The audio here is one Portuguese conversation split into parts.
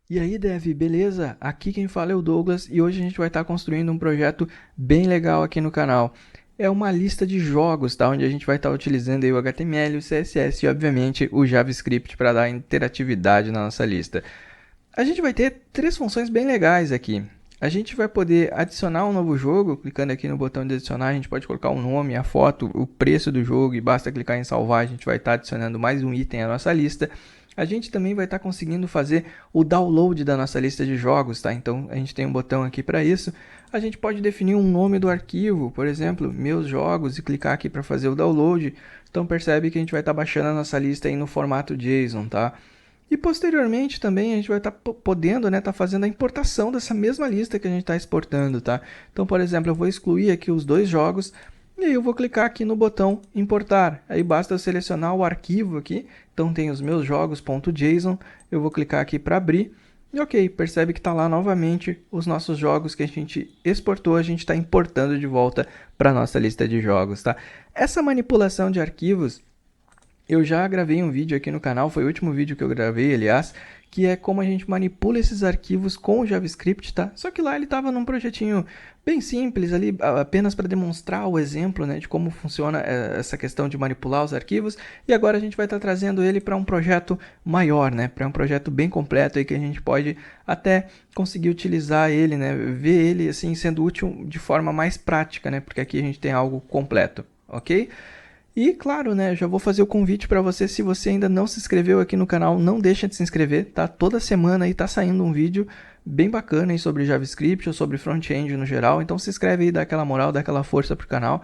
E aí, Dev, beleza? Aqui quem fala é o Douglas e hoje a gente vai estar construindo um projeto bem legal aqui no canal. É uma lista de jogos, tá? Onde a gente vai estar utilizando aí o HTML, o CSS e, obviamente, o JavaScript para dar interatividade na nossa lista. A gente vai ter três funções bem legais aqui. A gente vai poder adicionar um novo jogo, clicando aqui no botão de adicionar, a gente pode colocar o nome, a foto, o preço do jogo e basta clicar em salvar, a gente vai estar adicionando mais um item à nossa lista. A gente também vai estar conseguindo fazer o download da nossa lista de jogos, tá? Então a gente tem um botão aqui para isso. A gente pode definir um nome do arquivo, por exemplo, meus jogos, e clicar aqui para fazer o download. Então percebe que a gente vai estar baixando a nossa lista aí no formato JSON, tá? E posteriormente também a gente vai estar podendo, né, tá fazendo a importação dessa mesma lista que a gente está exportando, tá? Então, por exemplo, eu vou excluir aqui os dois jogos e aí eu vou clicar aqui no botão importar. Aí basta eu selecionar o arquivo aqui. Então tem os meus jogos.json. Eu vou clicar aqui para abrir. E ok, percebe que está lá novamente os nossos jogos que a gente exportou, a gente está importando de volta para a nossa lista de jogos, tá? Essa manipulação de arquivos eu já gravei um vídeo aqui no canal, foi o último vídeo que eu gravei, aliás, que é como a gente manipula esses arquivos com o JavaScript, tá? Só que lá ele estava num projetinho bem simples ali, apenas para demonstrar o exemplo, né, de como funciona essa questão de manipular os arquivos. E agora a gente vai estar trazendo ele para um projeto maior, né, para um projeto bem completo aí que a gente pode até conseguir utilizar ele, né, ver ele assim sendo útil de forma mais prática, né, porque aqui a gente tem algo completo, ok? E claro, né, já vou fazer o convite para você, se você ainda não se inscreveu aqui no canal, não deixa de se inscrever, tá? Toda semana aí tá saindo um vídeo bem bacana aí sobre JavaScript ou sobre front-end no geral, então se inscreve aí, dá aquela moral, dá aquela força pro canal,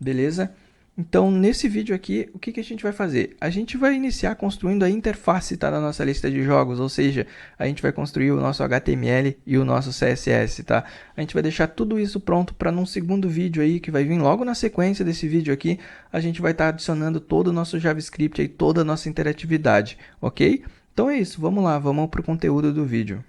beleza? Então, nesse vídeo aqui, o que a gente vai fazer? A gente vai iniciar construindo a interface, tá, da nossa lista de jogos, ou seja, a gente vai construir o nosso HTML e o nosso CSS, tá? A gente vai deixar tudo isso pronto para num segundo vídeo aí, que vai vir logo na sequência desse vídeo aqui, a gente vai estar adicionando todo o nosso JavaScript aí, toda a nossa interatividade, ok? Então é isso, vamos lá, vamos para o conteúdo do vídeo.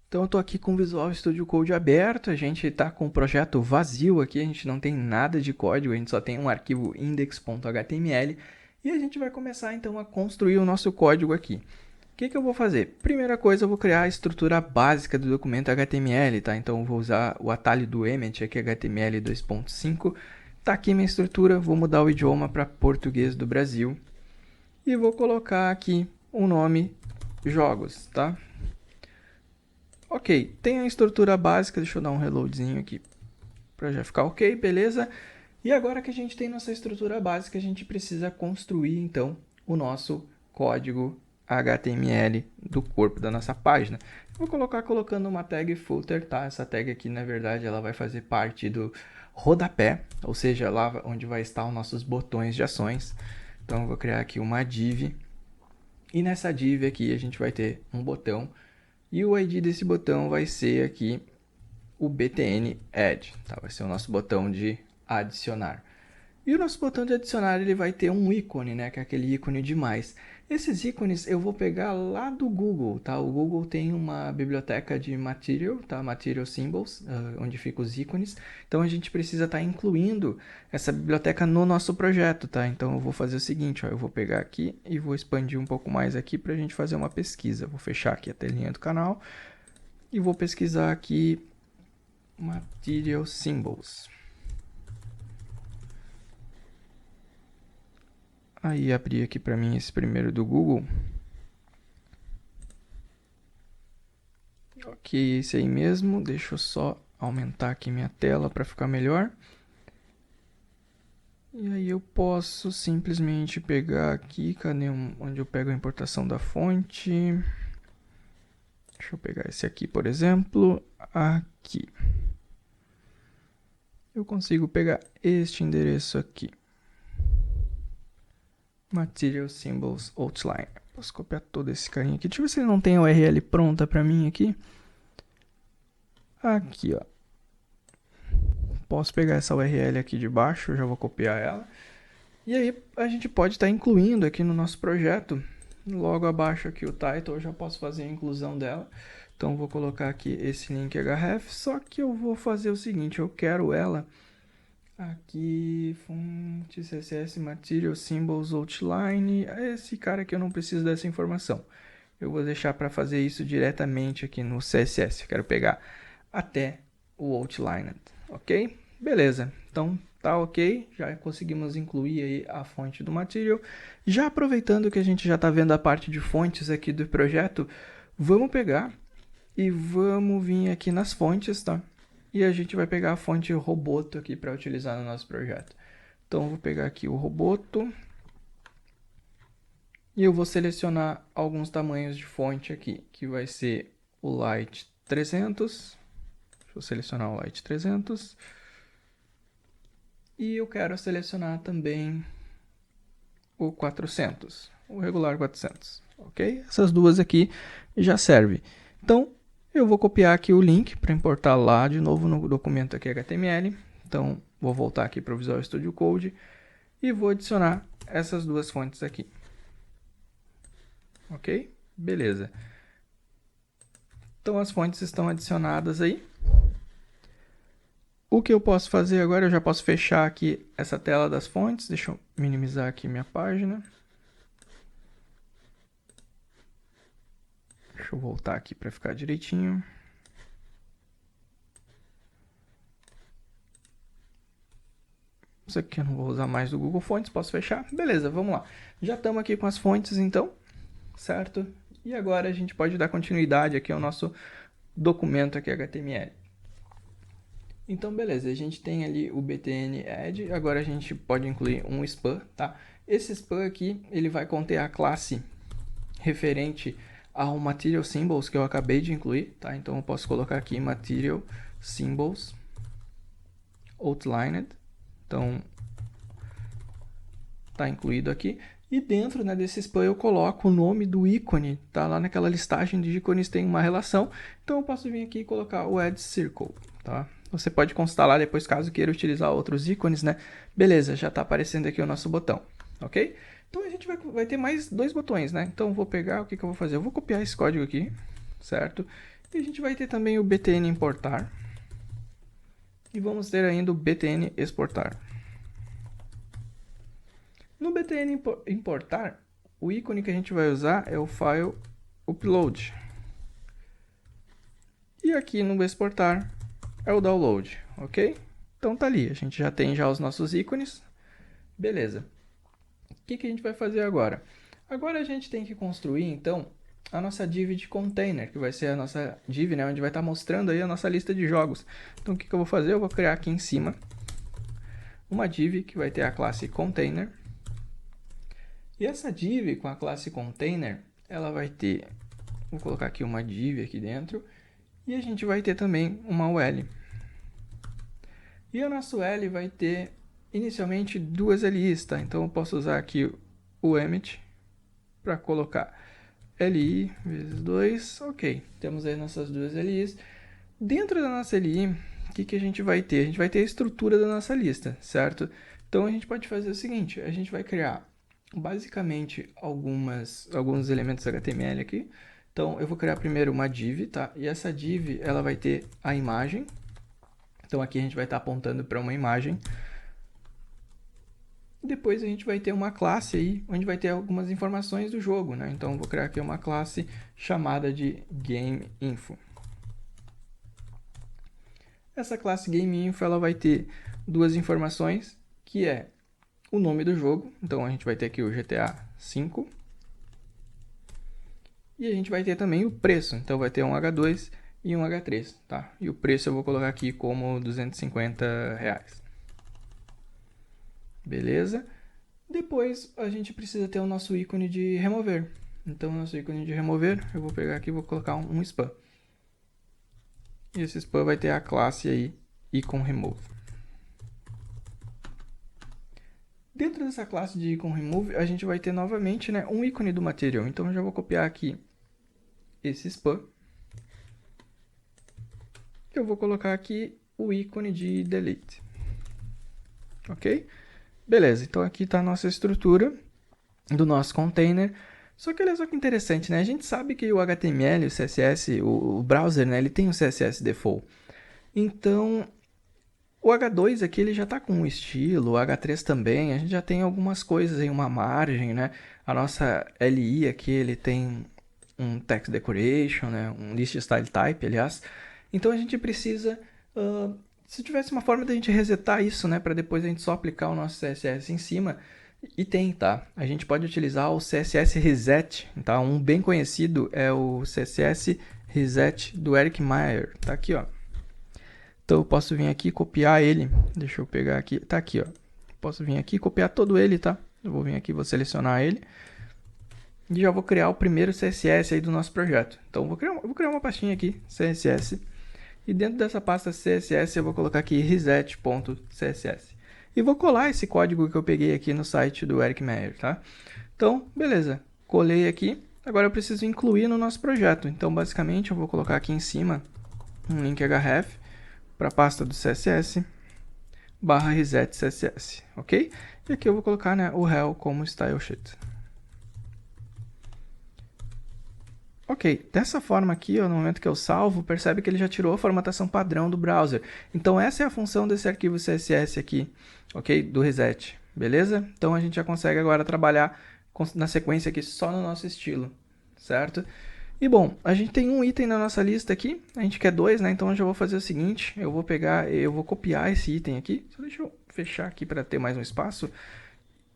Então eu estou aqui com o Visual Studio Code aberto, a gente está com o projeto vazio aqui, a gente não tem nada de código, a gente só tem um arquivo index.html e a gente vai começar então a construir o nosso código aqui. O que eu vou fazer? Primeira coisa, eu vou criar a estrutura básica do documento HTML, tá? Então eu vou usar o atalho do Emmet, aqui HTML 2.5. Tá aqui minha estrutura, vou mudar o idioma para português do Brasil e vou colocar aqui o nome jogos, tá? Ok, tem a estrutura básica, deixa eu dar um reloadzinho aqui para já ficar ok, beleza? E agora que a gente tem nossa estrutura básica, a gente precisa construir então o nosso código HTML do corpo da nossa página. Vou colocar colocando uma tag footer, tá? Essa tag aqui, na verdade, ela vai fazer parte do rodapé, ou seja, lá onde vai estar os nossos botões de ações. Então eu vou criar aqui uma div e nessa div aqui a gente vai ter um botão e o ID desse botão vai ser aqui o btn add, tá? Vai ser o nosso botão de adicionar. E o nosso botão de adicionar ele vai ter um ícone, né, que é aquele ícone de mais. Esses ícones eu vou pegar lá do Google, tá? O Google tem uma biblioteca de material, tá? Material Symbols, onde ficam os ícones. Então a gente precisa estar incluindo essa biblioteca no nosso projeto, tá? Então eu vou fazer o seguinte, ó, eu vou pegar aqui e vou expandir um pouco mais aqui para a gente fazer uma pesquisa. Vou fechar aqui a telinha do canal e vou pesquisar aqui Material Symbols. Aí abri aqui para mim esse primeiro do Google. Ok, esse aí mesmo. Deixa eu só aumentar aqui minha tela para ficar melhor. E aí eu posso simplesmente pegar aqui, cadê onde eu pego a importação da fonte? Deixa eu pegar esse aqui, por exemplo, aqui. Eu consigo pegar este endereço aqui. Material Symbols Outline. Posso copiar todo esse carinha aqui. Deixa eu ver se ele não tem a URL pronta para mim aqui. Aqui, ó. Posso pegar essa URL aqui de baixo, eu já vou copiar ela. E aí a gente pode estar incluindo aqui no nosso projeto, logo abaixo aqui o title, eu já posso fazer a inclusão dela. Então vou colocar aqui esse link href, só que eu vou fazer o seguinte, eu quero ela Aqui, fonte, CSS, Material, Symbols, Outline. Esse cara aqui eu não preciso dessa informação. Eu vou deixar para fazer isso diretamente aqui no CSS. Eu quero pegar até o Outline, ok? Beleza, então tá ok. Já conseguimos incluir aí a fonte do Material. Já aproveitando que a gente já está vendo a parte de fontes aqui do projeto, vamos pegar e vamos vir aqui nas fontes, tá? E a gente vai pegar a fonte Roboto aqui para utilizar no nosso projeto. Então, eu vou pegar aqui o Roboto. E eu vou selecionar alguns tamanhos de fonte aqui, que vai ser o Light 300. Deixa eu selecionar o Light 300. E eu quero selecionar também o 400, o regular 400, ok? Essas duas aqui já servem. Então, eu vou copiar aqui o link para importar lá de novo no documento aqui HTML. Então, vou voltar aqui para o Visual Studio Code e vou adicionar essas duas fontes aqui. Ok? Beleza. Então, as fontes estão adicionadas aí. O que eu posso fazer agora, eu já posso fechar aqui essa tela das fontes. Deixa eu minimizar aqui minha página. Deixa eu voltar aqui para ficar direitinho. Isso aqui eu não vou usar mais do Google Fontes, posso fechar? Beleza, vamos lá. Já estamos aqui com as fontes então, certo? E agora a gente pode dar continuidade aqui ao nosso documento aqui HTML. Então, beleza, a gente tem ali o btn add, agora a gente pode incluir um span, tá? Esse span aqui, ele vai conter a classe referente ao Material Symbols que eu acabei de incluir, tá? Então, eu posso colocar aqui Material Symbols Outlined, então, tá incluído aqui. E dentro, né, desse span eu coloco o nome do ícone, tá? Lá naquela listagem de ícones tem uma relação, então eu posso vir aqui e colocar o Add Circle, tá? Você pode constar lá depois caso queira utilizar outros ícones, né? Beleza, já está aparecendo aqui o nosso botão, ok? Então a gente vai ter mais dois botões, né? Então eu vou pegar, o que eu vou fazer? Eu vou copiar esse código aqui, certo? E a gente vai ter também o btn importar. E vamos ter ainda o btn exportar. No btn importar, o ícone que a gente vai usar é o file upload. E aqui no exportar é o download, ok? Então tá ali, a gente já tem já os nossos ícones. Beleza. O que a gente vai fazer agora? Agora a gente tem que construir, então, a nossa div de container, que vai ser a nossa div, né, onde vai estar mostrando aí a nossa lista de jogos. Então o que eu vou fazer? Eu vou criar aqui em cima uma div que vai ter a classe container. E essa div com a classe container, ela vai ter, vou colocar aqui uma div aqui dentro, e a gente vai ter também uma UL. E o nosso L vai ter inicialmente duas LIs, tá? Então eu posso usar aqui o emmet para colocar LI vezes 2, ok. Temos aí nossas duas LIs. Dentro da nossa LI, o que a gente vai ter? A gente vai ter a estrutura da nossa lista, certo? Então a gente pode fazer o seguinte, a gente vai criar basicamente alguns elementos HTML aqui. Então eu vou criar primeiro uma div, tá? E essa div ela vai ter a imagem. Então aqui a gente vai estar apontando para uma imagem. Depois a gente vai ter uma classe aí, onde vai ter algumas informações do jogo, né? Então, vou criar aqui uma classe chamada de GameInfo. Essa classe GameInfo, ela vai ter duas informações, que é o nome do jogo. Então, a gente vai ter aqui o GTA V. E a gente vai ter também o preço. Então, vai ter um H2 e um H3, tá? E o preço eu vou colocar aqui como R$250. Beleza? Depois a gente precisa ter o nosso ícone de remover. Então, o nosso ícone de remover, eu vou pegar aqui e vou colocar um span. E esse span vai ter a classe aí, icon remove. Dentro dessa classe de icon remove, a gente vai ter novamente, né, um ícone do material. Então, eu já vou copiar aqui esse span. Eu vou colocar aqui o ícone de delete. Ok? Beleza, então aqui está a nossa estrutura do nosso container. Só que olha só que interessante, né? A gente sabe que o HTML, o CSS, o browser, né, ele tem o CSS default. Então, O H2 aqui ele já está com um estilo, o H3 também, a gente já tem algumas coisas em uma margem, né? A nossa LI aqui ele tem um text decoration, né? Um list style type, aliás. Então a gente precisa, se tivesse uma forma de a gente resetar isso, né? Para depois a gente só aplicar o nosso CSS em cima. E tem, tá? A gente pode utilizar o CSS Reset, tá? Um bem conhecido é o CSS Reset do Eric Meyer, tá aqui, ó. Então eu posso vir aqui e copiar ele. Deixa eu pegar aqui. Tá aqui, ó. Posso vir aqui e copiar todo ele, tá? Eu vou vir aqui, vou selecionar ele. E já vou criar o primeiro CSS aí do nosso projeto. Então eu vou criar uma pastinha aqui, CSS. E dentro dessa pasta CSS eu vou colocar aqui reset.css. E vou colar esse código que eu peguei aqui no site do Eric Meyer, tá? Então, beleza. Colei aqui. Agora eu preciso incluir no nosso projeto. Então, basicamente, eu vou colocar aqui em cima um link href para a pasta do CSS barra reset CSS, ok? E aqui eu vou colocar, né, o rel como style sheet. Ok, dessa forma aqui, ó, no momento que eu salvo, percebe que ele já tirou a formatação padrão do browser. Então essa é a função desse arquivo CSS aqui, ok? Do reset, beleza? Então a gente já consegue agora trabalhar na sequência aqui só no nosso estilo, certo? E bom, a gente tem um item na nossa lista aqui, a gente quer dois, né? Então eu já vou fazer o seguinte, eu vou copiar esse item aqui, só deixa eu fechar aqui para ter mais um espaço.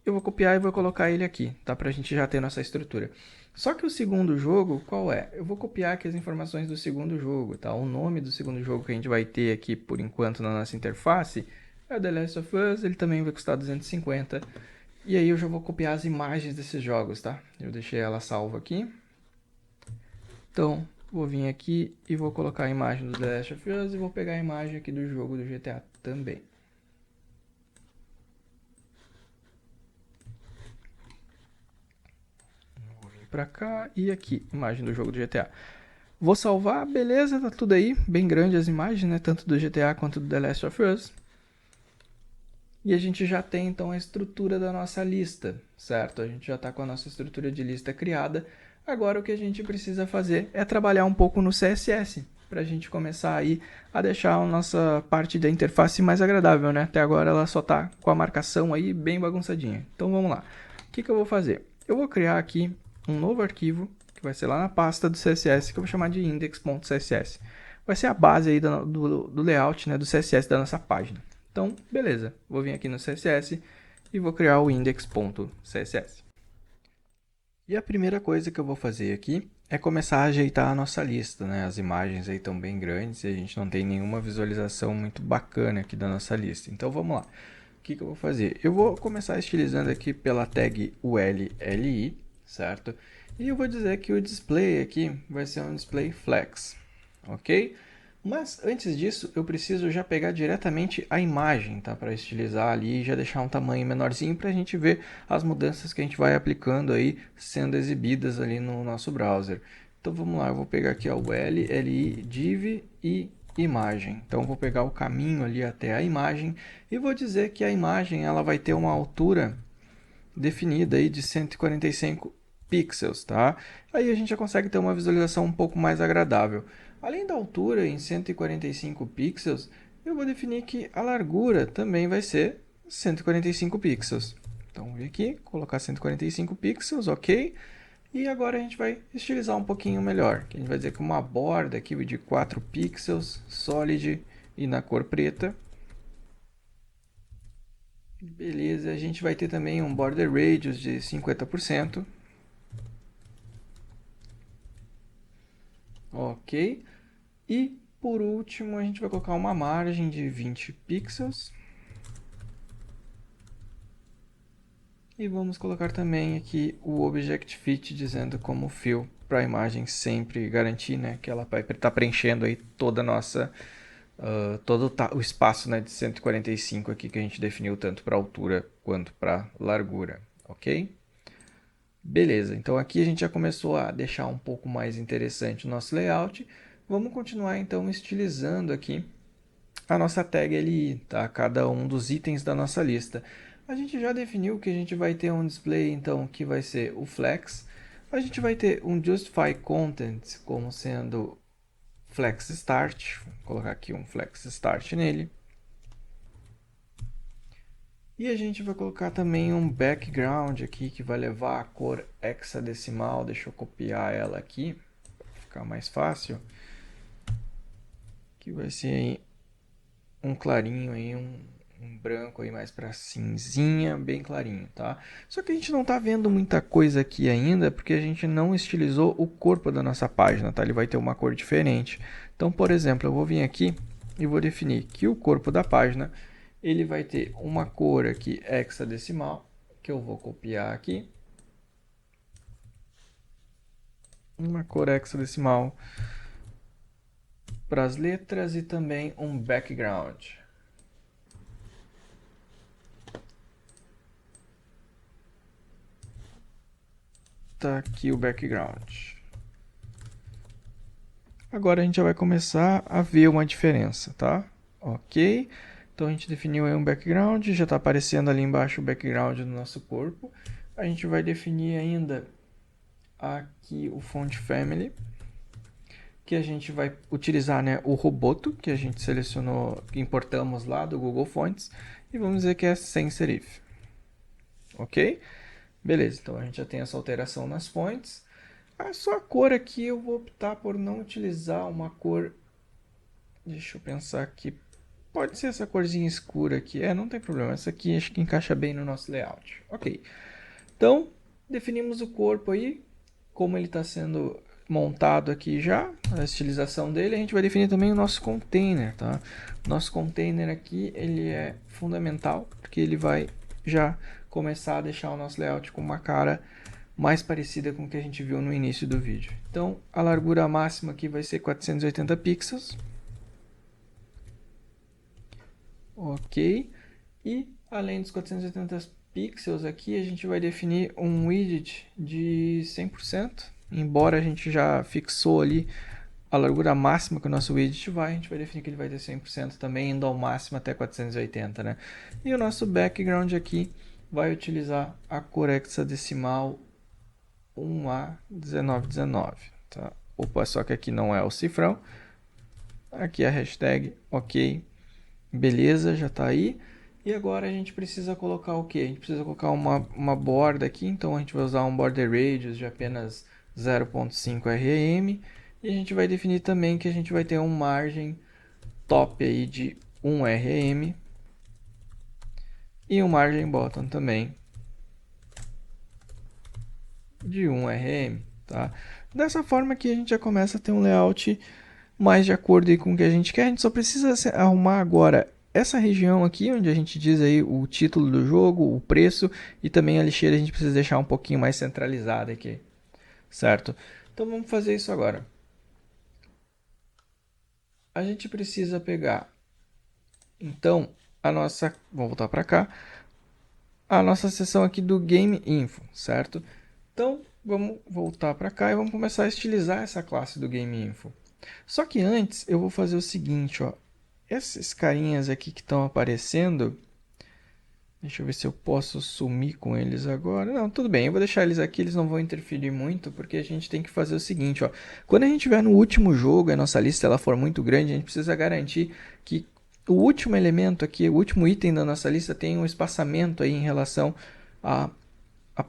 Eu vou copiar e vou colocar ele aqui, tá? Pra gente já ter nossa estrutura. Só que o segundo jogo, qual é? Eu vou copiar aqui as informações do segundo jogo, tá? O nome do segundo jogo que a gente vai ter aqui, por enquanto, na nossa interface é o The Last of Us, ele também vai custar 250. E aí eu já vou copiar as imagens desses jogos, tá? Eu deixei ela salva aqui. Então, vou vir aqui e vou colocar a imagem do The Last of Us e vou pegar a imagem aqui do jogo do GTA também. Vou vir pra cá e aqui, imagem do jogo do GTA. Vou salvar, beleza, tá tudo aí, bem grande as imagens, né? Tanto do GTA quanto do The Last of Us. E a gente já tem então a estrutura da nossa lista, certo? A gente já está com a nossa estrutura de lista criada. Agora o que a gente precisa fazer é trabalhar um pouco no CSS, para a gente começar aí a deixar a nossa parte da interface mais agradável, né? Até agora ela só está com a marcação aí bem bagunçadinha. Então vamos lá. O que eu vou fazer? Eu vou criar aqui um novo arquivo, que vai ser lá na pasta do CSS, que eu vou chamar de index.css. Vai ser a base aí do layout, né, do CSS da nossa página. Então, beleza, vou vir aqui no CSS e vou criar o index.css. E a primeira coisa que eu vou fazer aqui é começar a ajeitar a nossa lista, né? As imagens aí estão bem grandes e a gente não tem nenhuma visualização muito bacana aqui da nossa lista. Então vamos lá. O que eu vou fazer? Eu vou começar estilizando aqui pela tag ULLI, certo? E eu vou dizer que o display aqui vai ser um display flex, ok? Mas antes disso, eu preciso já pegar diretamente a imagem, tá? Para estilizar ali e já deixar um tamanho menorzinho para a gente ver as mudanças que a gente vai aplicando aí, sendo exibidas ali no nosso browser. Então vamos lá, eu vou pegar aqui o LI, div e imagem. Então vou pegar o caminho ali até a imagem e vou dizer que a imagem ela vai ter uma altura definida aí de 145 pixels, tá? Aí a gente já consegue ter uma visualização um pouco mais agradável. Além da altura em 145 pixels, eu vou definir que a largura também vai ser 145 pixels. Então, vou vir aqui, colocar 145 pixels, ok? E agora a gente vai estilizar um pouquinho melhor. A gente vai dizer que uma borda aqui de 4 pixels, solid e na cor preta. Beleza, a gente vai ter também um border radius de 50%. Ok. E por último, a gente vai colocar uma margem de 20 pixels. E vamos colocar também aqui o Object Fit dizendo como fill para a imagem sempre garantir, né, que ela vai estar preenchendo aí toda a nossa todo o espaço, né, de 145 aqui que a gente definiu tanto para altura quanto para largura, ok? Beleza, então aqui a gente já começou a deixar um pouco mais interessante o nosso layout. Vamos continuar então estilizando aqui a nossa tag LI, tá? Cada um dos itens da nossa lista. A gente já definiu que a gente vai ter um display então que vai ser o flex. A gente vai ter um justify content como sendo flex start. Vou colocar aqui um flex start nele. E a gente vai colocar também um background aqui que vai levar a cor hexadecimal. Deixa eu copiar ela aqui para ficar mais fácil. Que vai ser aí um clarinho aí, um branco aí mais para cinzinha, bem clarinho, tá? Só que a gente não tá vendo muita coisa aqui ainda, porque a gente não estilizou o corpo da nossa página, tá? Ele vai ter uma cor diferente. Então, por exemplo, eu vou vir aqui e vou definir que o corpo da página, ele vai ter uma cor aqui hexadecimal, que eu vou copiar aqui. Uma cor hexadecimal para as letras e também um background. Tá aqui o background. Agora a gente já vai começar a ver uma diferença, tá? Ok. Então a gente definiu aí um background, já está aparecendo ali embaixo o background do nosso corpo. A gente vai definir ainda aqui o font family, que a gente vai utilizar, né, o Roboto, que a gente selecionou, que importamos lá do Google Fonts, e vamos dizer que é sem serif. Ok? Beleza, então a gente já tem essa alteração nas fontes. Só a cor aqui eu vou optar por não utilizar uma cor. Deixa eu pensar aqui. Pode ser essa corzinha escura aqui. Não tem problema. Essa aqui acho que encaixa bem no nosso layout. Ok. Então, definimos o corpo aí. Como ele está sendo montado aqui já. A estilização dele. A gente vai definir também o nosso container, tá? Nosso container aqui, ele é fundamental. Porque ele vai já começar a deixar o nosso layout com uma cara mais parecida com o que a gente viu no início do vídeo. Então, a largura máxima aqui vai ser 480 pixels. Ok. E, além dos 480 pixels aqui, a gente vai definir um widget de 100%. Embora a gente já fixou ali a largura máxima que o nosso widget vai, a gente vai definir que ele vai ter 100% também, indo ao máximo até 480, né? E o nosso background aqui vai utilizar a cor hexadecimal 1A1919, tá? Opa, só que aqui não é o cifrão. Aqui é a hashtag, ok, beleza, já está aí. E agora a gente precisa colocar o que? A gente precisa colocar uma borda aqui, então a gente vai usar um border radius de apenas 0.5 rm. E a gente vai definir também que a gente vai ter um margem top aí de 1 rm. E um margem bottom também de 1 rm, tá? Dessa forma aqui a gente já começa a ter um layout mais de acordo com o que a gente quer. A gente só precisa arrumar agora essa região aqui, onde a gente diz aí o título do jogo, o preço e também a lixeira a gente precisa deixar um pouquinho mais centralizada aqui, certo? Então vamos fazer isso agora. A gente precisa pegar, então, vamos voltar para cá, a nossa seção aqui do Game Info, certo? Então vamos voltar para cá e vamos começar a estilizar essa classe do Game Info. Só que antes eu vou fazer o seguinte, ó. Esses carinhas aqui que estão aparecendo, deixa eu ver se eu posso sumir com eles agora. Não, tudo bem, eu vou deixar eles aqui, eles não vão interferir muito, porque a gente tem que fazer o seguinte, ó. Quando a gente estiver no último jogo, a nossa lista ela for muito grande, a gente precisa garantir que o último elemento aqui, o último item da nossa lista tem um espaçamento aí em relação a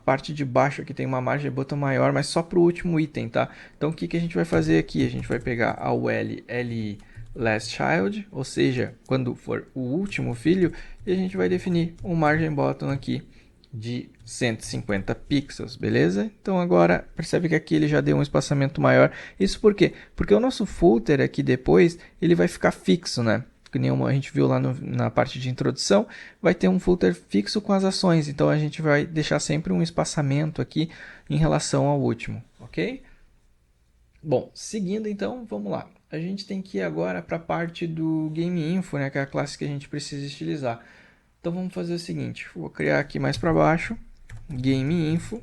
parte de baixo aqui tem uma margem de botão maior, mas só para o último item, tá? Então o que, que a gente vai fazer aqui? A gente vai pegar a UL LI last child, ou seja, quando for o último filho, e a gente vai definir um margem bottom aqui de 150 pixels, beleza? Então agora percebe que aqui ele já deu um espaçamento maior. Isso por quê? Porque o nosso footer aqui depois ele vai ficar fixo, né? Que nem a gente viu lá na parte de introdução, vai ter um footer fixo com as ações. Então a gente vai deixar sempre um espaçamento aqui em relação ao último, ok? Bom, seguindo então, vamos lá. A gente tem que ir agora para a parte do Game Info, né, que é a classe que a gente precisa estilizar. Então vamos fazer o seguinte, vou criar aqui mais para baixo, Game Info.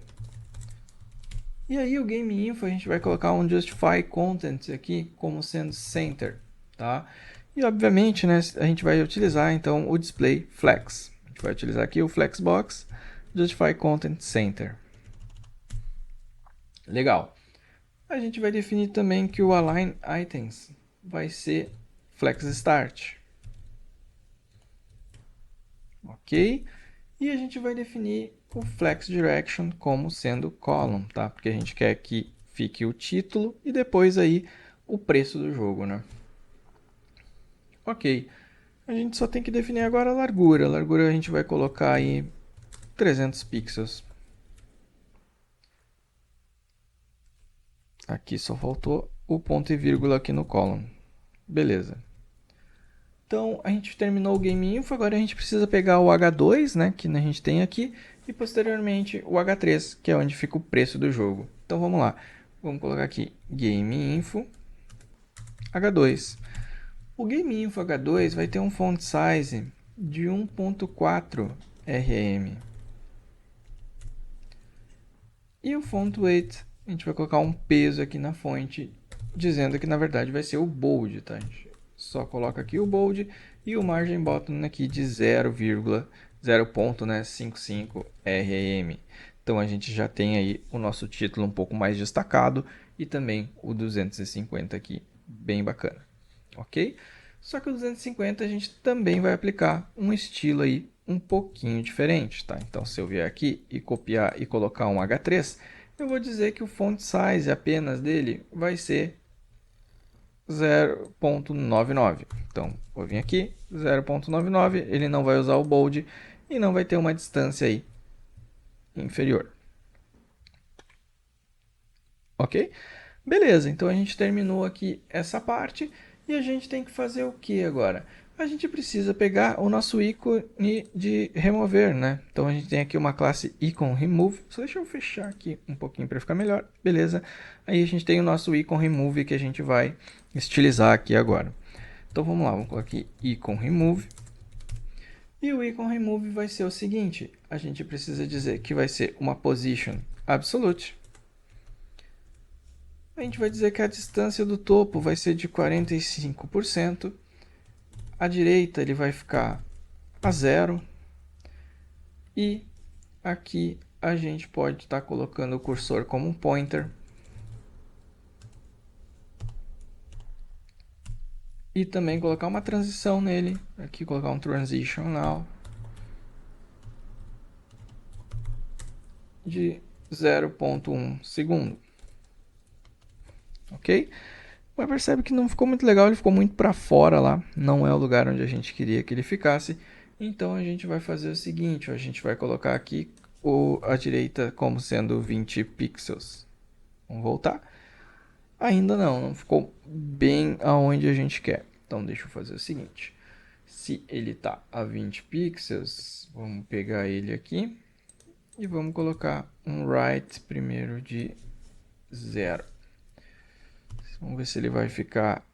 E aí o Game Info a gente vai colocar um Justify Content aqui como sendo Center, tá? E obviamente, né, a gente vai utilizar então o Display Flex. A gente vai utilizar aqui o Flexbox Justify Content Center. Legal. A gente vai definir também que o Align Items vai ser Flex Start. Ok? E a gente vai definir o Flex Direction como sendo column, tá? Porque a gente quer que fique o título e depois aí o preço do jogo, né? Ok, a gente só tem que definir agora a largura. A largura a gente vai colocar aí 300 pixels. Aqui só faltou o ponto e vírgula aqui no column. Beleza. Então a gente terminou o Game Info, agora a gente precisa pegar o H2, né, que a gente tem aqui, e posteriormente o H3, que é onde fica o preço do jogo. Então vamos lá, vamos colocar aqui Game Info H2. O Game Info H2 vai ter um font size de 1.4 rm. E o font weight, a gente vai colocar um peso aqui na fonte, dizendo que na verdade vai ser o bold, tá? A gente só coloca aqui o bold e o margin bottom aqui de 0,0.55 rm. Então a gente já tem aí o nosso título um pouco mais destacado e também o 250 aqui, bem bacana, ok? Só que o 250 a gente também vai aplicar um estilo aí um pouquinho diferente, tá? Então, se eu vier aqui e copiar e colocar um H3, eu vou dizer que o font size apenas dele vai ser 0.99. Então, vou vir aqui, 0.99, ele não vai usar o bold e não vai ter uma distância aí inferior. Ok? Beleza, então a gente terminou aqui essa parte e a gente tem que fazer o que agora? A gente precisa pegar o nosso ícone de remover, né? Então a gente tem aqui uma classe icon remove. Só deixa eu fechar aqui um pouquinho para ficar melhor. Beleza? Aí a gente tem o nosso icon remove que a gente vai estilizar aqui agora. Então vamos lá, vamos colocar aqui icon remove. E o icon remove vai ser o seguinte, a gente precisa dizer que vai ser uma position absolute. A gente vai dizer que a distância do topo vai ser de 45%. À direita ele vai ficar a 0. E aqui a gente pode estar colocando o cursor como um pointer. E também colocar uma transição nele. Aqui colocar um transition now. De 0.1 segundo. Ok? Mas percebe que não ficou muito legal, ele ficou muito para fora lá. Não é o lugar onde a gente queria que ele ficasse. Então a gente vai fazer o seguinte, a gente vai colocar aqui a direita como sendo 20 pixels. Vamos voltar. Ainda não ficou bem aonde a gente quer. Então deixa eu fazer o seguinte. Se ele está a 20 pixels, vamos pegar ele aqui e vamos colocar um right primeiro de 0. Vamos ver se ele vai ficar.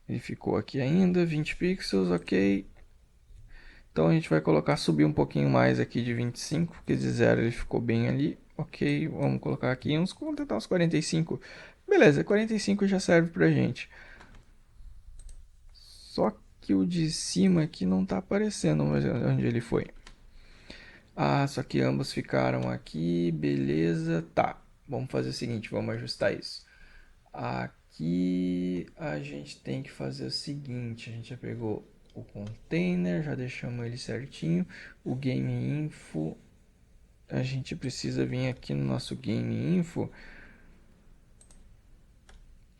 Ele ficou aqui ainda, 20 pixels, ok. Então a gente vai colocar, subir um pouquinho mais aqui de 25, porque de 0 ele ficou bem ali. Ok, vamos colocar aqui vamos tentar uns 45. Beleza, 45 já serve pra gente. Só que o de cima aqui não tá aparecendo onde ele foi. Ah, só que ambos ficaram aqui, beleza. Tá, vamos fazer o seguinte, vamos ajustar isso. Aqui a gente tem que fazer o seguinte, a gente já pegou o container, já deixamos ele certinho. O game info, a gente precisa vir aqui no nosso game info.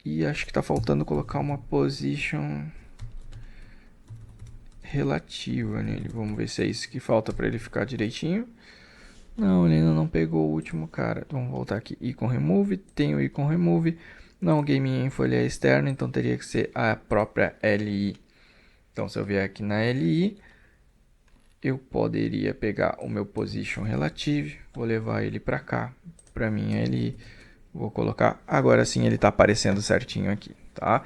E acho que está faltando colocar uma position relativa nele. Vamos ver se é isso que falta para ele ficar direitinho. Não, ele ainda não pegou o último cara. Então, vamos voltar aqui. Icon remove. Tem o icon remove. Não, o game info ele é externo, então teria que ser a própria LI. Então, se eu vier aqui na LI, eu poderia pegar o meu position relative, vou levar ele para cá, para minha LI. Vou colocar, agora sim ele está aparecendo certinho aqui, tá?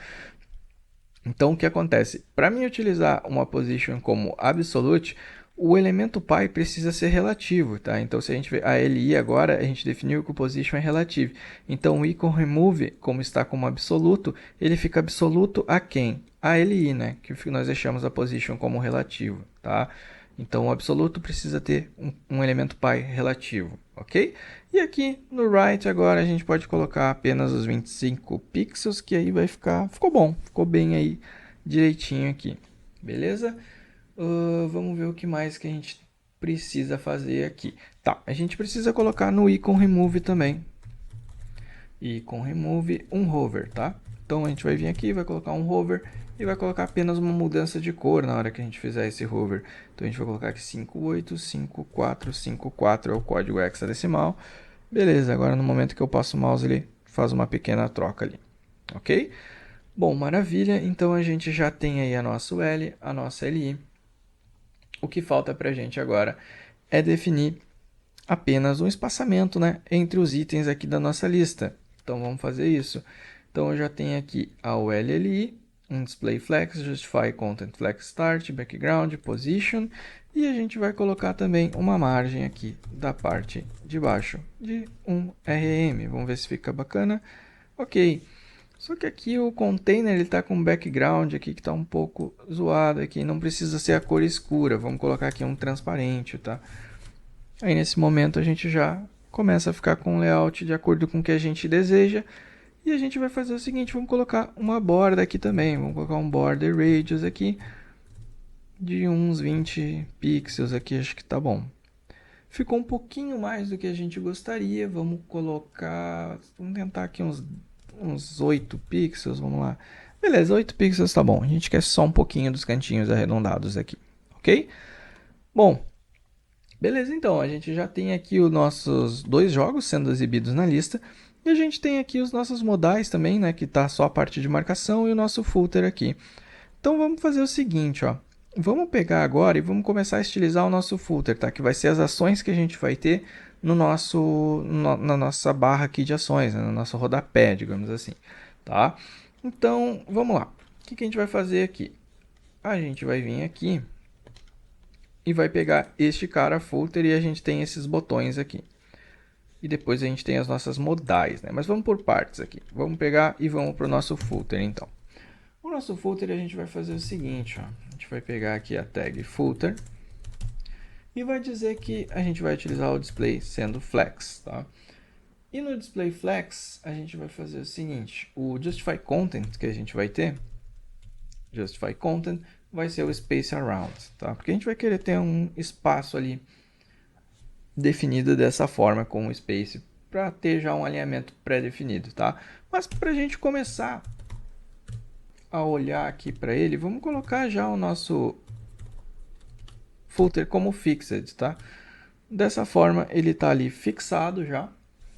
Então, o que acontece? Para mim utilizar uma position como absolute, o elemento pi precisa ser relativo, tá? Então, se a gente vê a LI agora, a gente definiu que o position é relativo. Então, o icon remove, como está como absoluto, ele fica absoluto a quem? A LI, né? Que nós deixamos a position como relativo, tá? Então, o absoluto precisa ter um elemento pi relativo, ok? E aqui no right agora a gente pode colocar apenas os 25 pixels, que aí vai ficar... Ficou bom, ficou bem aí direitinho aqui, beleza? Vamos ver o que mais que a gente precisa fazer aqui? Tá, a gente precisa colocar no icon remove também. Icon remove um hover, tá? Então a gente vai vir aqui, vai colocar um hover e vai colocar apenas uma mudança de cor na hora que a gente fizer esse hover. Então a gente vai colocar aqui 585454 é o código hexadecimal. Beleza, agora no momento que eu passo o mouse ele faz uma pequena troca ali, ok? Bom, maravilha, então a gente já tem aí a nossa UL, a nossa LI. O que falta para a gente agora é definir apenas um espaçamento, né, entre os itens aqui da nossa lista. Então vamos fazer isso. Então eu já tenho aqui a ULLI, um display flex, justify content flex start, background, position, e a gente vai colocar também uma margem aqui da parte de baixo de um RM. Vamos ver se fica bacana. Ok. Só que aqui o container ele está com um background aqui que está um pouco zoado aqui, não precisa ser a cor escura. Vamos colocar aqui um transparente, tá? Aí nesse momento a gente já começa a ficar com o layout de acordo com o que a gente deseja. E a gente vai fazer o seguinte, vamos colocar uma borda aqui também. Vamos colocar um border radius aqui de uns 20 pixels aqui, acho que tá bom. Ficou um pouquinho mais do que a gente gostaria. Vamos colocar, vamos tentar aqui uns 8 pixels, vamos lá. Beleza, 8 pixels tá bom. A gente quer só um pouquinho dos cantinhos arredondados aqui, ok? Bom, beleza, então, a gente já tem aqui os nossos dois jogos sendo exibidos na lista. E a gente tem aqui os nossos modais também, né, que está só a parte de marcação e o nosso footer aqui. Então vamos fazer o seguinte, ó. Vamos pegar agora e vamos começar a estilizar o nosso footer, tá? Que vai ser as ações que a gente vai ter no na nossa barra aqui de ações, né? No nosso rodapé, digamos assim, tá? Então, vamos lá. O que a gente vai fazer aqui? A gente vai vir aqui e vai pegar este cara footer e a gente tem esses botões aqui. E depois a gente tem as nossas modais, né? Mas vamos por partes aqui. Vamos pegar e vamos para o nosso footer, então. O nosso footer a gente vai fazer o seguinte, ó. A gente vai pegar aqui a tag footer e vai dizer que a gente vai utilizar o display sendo flex, tá? E no display flex a gente vai fazer o seguinte, o justify content que a gente vai ter, justify content, vai ser o space around, tá? Porque a gente vai querer ter um espaço ali definido dessa forma com o space para ter já um alinhamento pré-definido, tá? Mas para a gente começar a olhar aqui para ele, vamos colocar já o nosso footer como fixed, tá? Dessa forma ele está ali fixado já,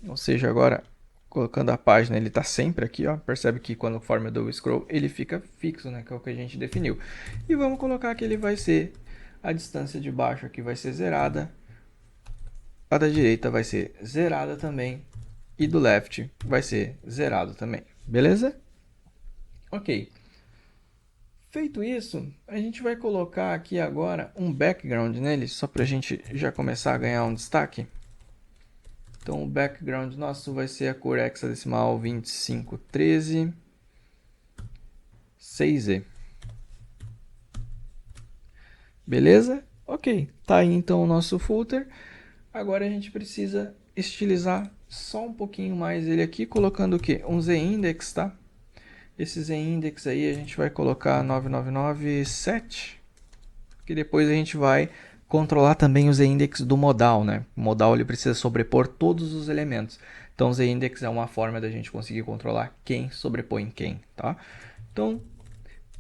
ou seja, agora colocando a página ele está sempre aqui, ó. Percebe que quando conforme eu dou o scroll ele fica fixo, né? Que é o que a gente definiu. E vamos colocar que ele vai ser a distância de baixo aqui vai ser zerada, a da direita vai ser zerada também e do left vai ser zerado também, beleza? Ok. Feito isso, a gente vai colocar aqui agora um background nele, só para a gente já começar a ganhar um destaque. Então o background nosso vai ser a cor hexadecimal 2513 6E. Beleza? Ok, tá aí então o nosso footer. Agora a gente precisa estilizar só um pouquinho mais ele aqui, colocando o quê? Um z-index, tá? Esse z-index aí a gente vai colocar 9997, que depois a gente vai controlar também o z-index do modal, né? O modal ele precisa sobrepor todos os elementos. Então o z-index é uma forma da gente conseguir controlar quem sobrepõe quem, tá? Então,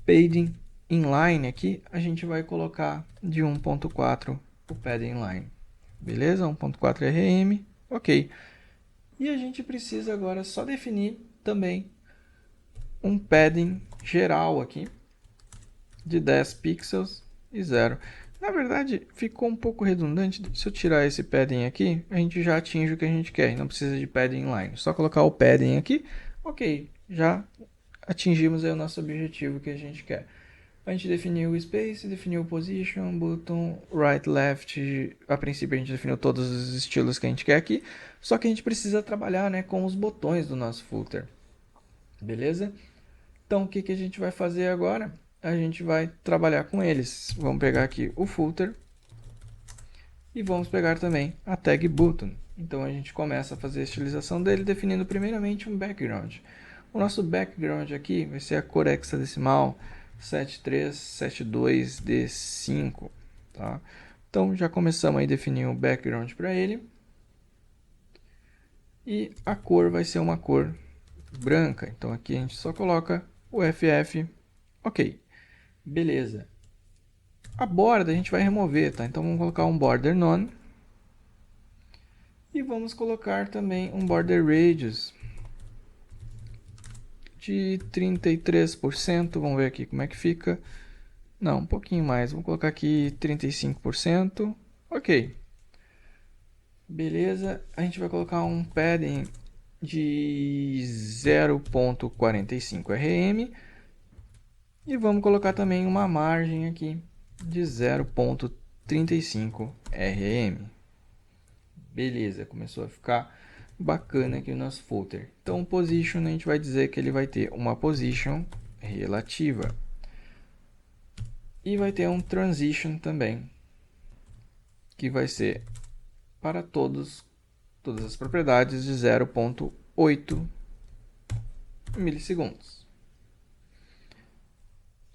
padding inline aqui, a gente vai colocar de 1.4 o padding inline. Beleza? 1.4 RM, ok. E a gente precisa agora só definir também um padding geral aqui de 10 pixels e 0. Na verdade, ficou um pouco redundante. Se eu tirar esse padding aqui, a gente já atinge o que a gente quer. Não precisa de padding inline. Só colocar o padding aqui, ok. Já atingimos aí o nosso objetivo que a gente quer. A gente definiu o space, definiu o position, button, right, left. A princípio a gente definiu todos os estilos que a gente quer aqui. Só que a gente precisa trabalhar, né, com os botões do nosso footer. Beleza? Então o que a gente vai fazer agora? A gente vai trabalhar com eles. Vamos pegar aqui o footer e vamos pegar também a tag button. Então a gente começa a fazer a estilização dele definindo primeiramente um background. O nosso background aqui vai ser a cor hexadecimal 7372D5, tá? Então já começamos aí a definir o background para ele. E a cor vai ser uma cor branca. Então aqui a gente só coloca o FF. Ok, beleza. A borda a gente vai remover, tá? Então vamos colocar um border none. E vamos colocar também um border radius de 33%. Vamos ver aqui como é que fica. Não, um pouquinho mais. Vou colocar aqui 35%. Ok. Beleza. A gente vai colocar um padding de 0.45 rm. E vamos colocar também uma margem aqui de 0.35 rm. Beleza, começou a ficar bacana aqui o nosso footer. Então, o position a gente vai dizer que ele vai ter uma position relativa. E vai ter um transition também, que vai ser para todas as propriedades de 0.8 milissegundos.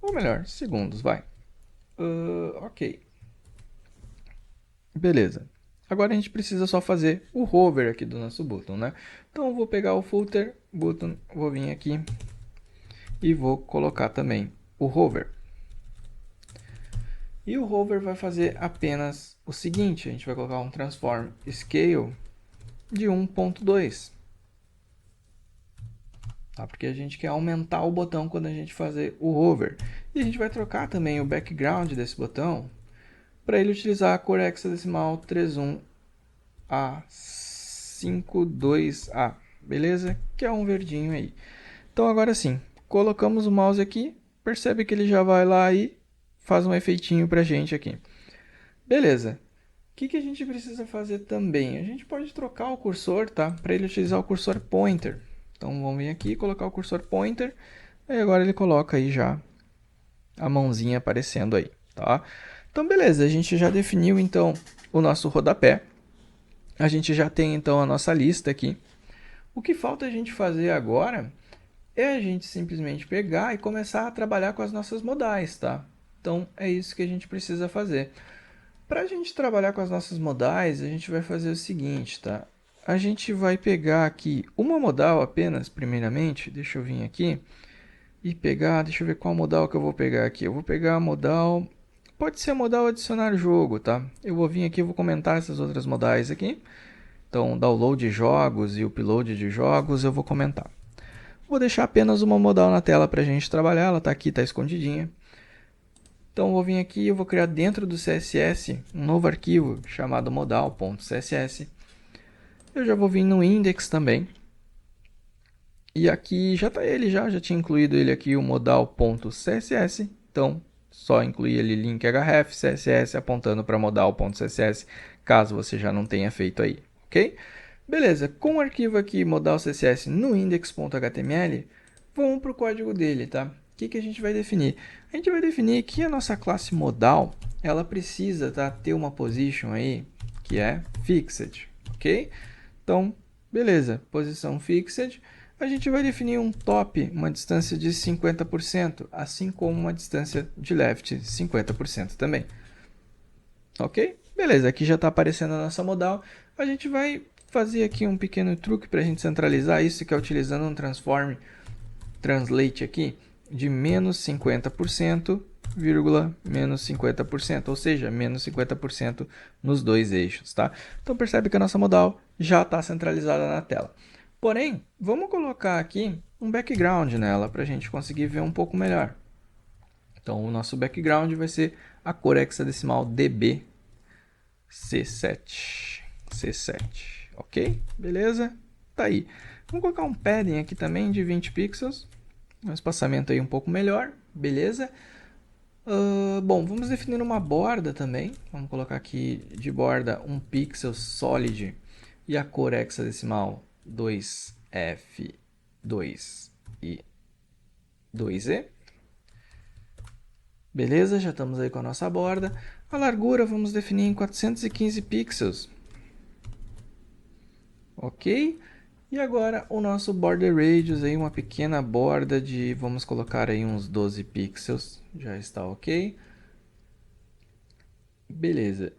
Ou melhor, segundos, vai. Ok. Beleza. Agora a gente precisa só fazer o hover aqui do nosso button, né? Então eu vou pegar o footer button, vou vir aqui e vou colocar também o hover. E o hover vai fazer apenas o seguinte, a gente vai colocar um transform scale de 1.2. Tá? Porque a gente quer aumentar o botão quando a gente fazer o hover. E a gente vai trocar também o background desse botão para ele utilizar a cor hexadecimal 31A52A, beleza? Que é um verdinho aí. Então agora sim, colocamos o mouse aqui, percebe que ele já vai lá e faz um efeitinho pra gente aqui. Beleza. O que a gente precisa fazer também? A gente pode trocar o cursor, tá? Para ele utilizar o cursor pointer. Então vamos vir aqui, colocar o cursor pointer. E agora ele coloca aí já a mãozinha aparecendo aí, tá? Então beleza, a gente já definiu então o nosso rodapé. A gente já tem então a nossa lista aqui. O que falta a gente fazer agora é a gente simplesmente pegar e começar a trabalhar com as nossas modais, tá? Então é isso que a gente precisa fazer. Para a gente trabalhar com as nossas modais, a gente vai fazer o seguinte, tá? A gente vai pegar aqui uma modal apenas, primeiramente. Deixa eu vir aqui e pegar, deixa eu ver qual modal que eu vou pegar aqui. Eu vou pegar a modal, pode ser a modal adicionar jogo, tá? Eu vou vir aqui e vou comentar essas outras modais aqui. Então, download de jogos e upload de jogos eu vou comentar. Vou deixar apenas uma modal na tela para a gente trabalhar, ela está aqui, está escondidinha. Então, eu vou vir aqui e eu vou criar dentro do CSS um novo arquivo chamado modal.css. Eu já vou vir no index também. E aqui já está ele, já tinha incluído ele aqui o modal.css. Então, só incluir ele link href css apontando para modal.css, caso você já não tenha feito aí, ok? Beleza, com o arquivo aqui modal.css no index.html, vamos para o código dele, tá? O que a gente vai definir? A gente vai definir que a nossa classe modal, ela precisa ter uma position aí, que é fixed, ok? Então, beleza, posição fixed. A gente vai definir um top, uma distância de 50%, assim como uma distância de left 50% também. Ok? Beleza, aqui já está aparecendo a nossa modal. A gente vai fazer aqui um pequeno truque para a gente centralizar isso, que é utilizando um transform translate aqui de menos 50%, menos 50%, ou seja, menos 50% nos dois eixos, tá? Então percebe que a nossa modal já está centralizada na tela. Porém, vamos colocar aqui um background nela para a gente conseguir ver um pouco melhor. Então o nosso background vai ser a cor hexadecimal DB C7. C7, ok? Beleza? Tá aí. Vamos colocar um padding aqui também de 20 pixels. Um espaçamento aí um pouco melhor, beleza? Bom, vamos definir uma borda também. Vamos colocar aqui de borda um pixel solid e a cor hexadecimal 2F2 e 2E. Beleza, já estamos aí com a nossa borda. A largura vamos definir em 415 pixels. Ok? E agora o nosso border radius, aí, uma pequena borda de, vamos colocar aí uns 12 pixels, já está ok. Beleza.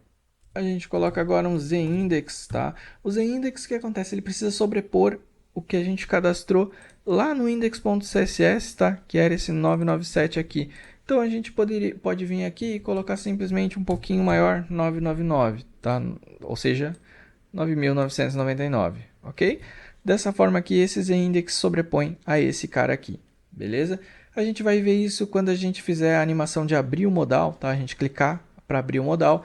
A gente coloca agora um z-index, tá? O z-index, o que acontece? Ele precisa sobrepor o que a gente cadastrou lá no index.css, tá? Que era esse 997 aqui. Então a gente pode vir aqui e colocar simplesmente um pouquinho maior, 999, tá? Ou seja, 9.999, ok? Dessa forma aqui, esse z-index sobrepõe a esse cara aqui, beleza? A gente vai ver isso quando a gente fizer a animação de abrir o modal, tá? A gente clicar para abrir o modal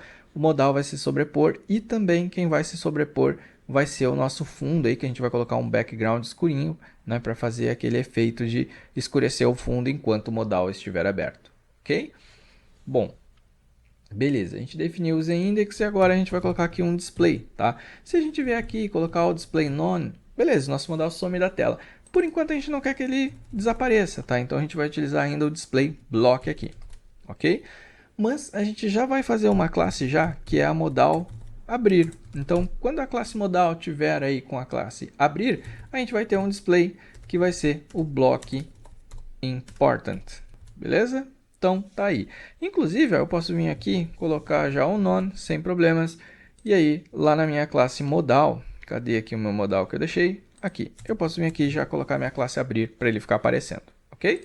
vai se sobrepor e também quem vai se sobrepor vai ser o nosso fundo aí, que a gente vai colocar um background escurinho, né? Para fazer aquele efeito de escurecer o fundo enquanto o modal estiver aberto, ok? Bom, beleza, a gente definiu o z-index e agora a gente vai colocar aqui um display, tá? Se a gente vier aqui e colocar o display none, beleza, nosso modal some da tela. Por enquanto a gente não quer que ele desapareça, tá? Então a gente vai utilizar ainda o display block aqui, ok? Mas a gente já vai fazer uma classe já, que é a modal abrir. Então, quando a classe modal tiver aí com a classe abrir, a gente vai ter um display que vai ser o block important, beleza? Então, tá aí. Inclusive, eu posso vir aqui, colocar já o none, sem problemas. E aí, lá na minha classe modal, cadê aqui o meu modal que eu deixei? Aqui. Eu posso vir aqui e já colocar minha classe abrir para ele ficar aparecendo, ok?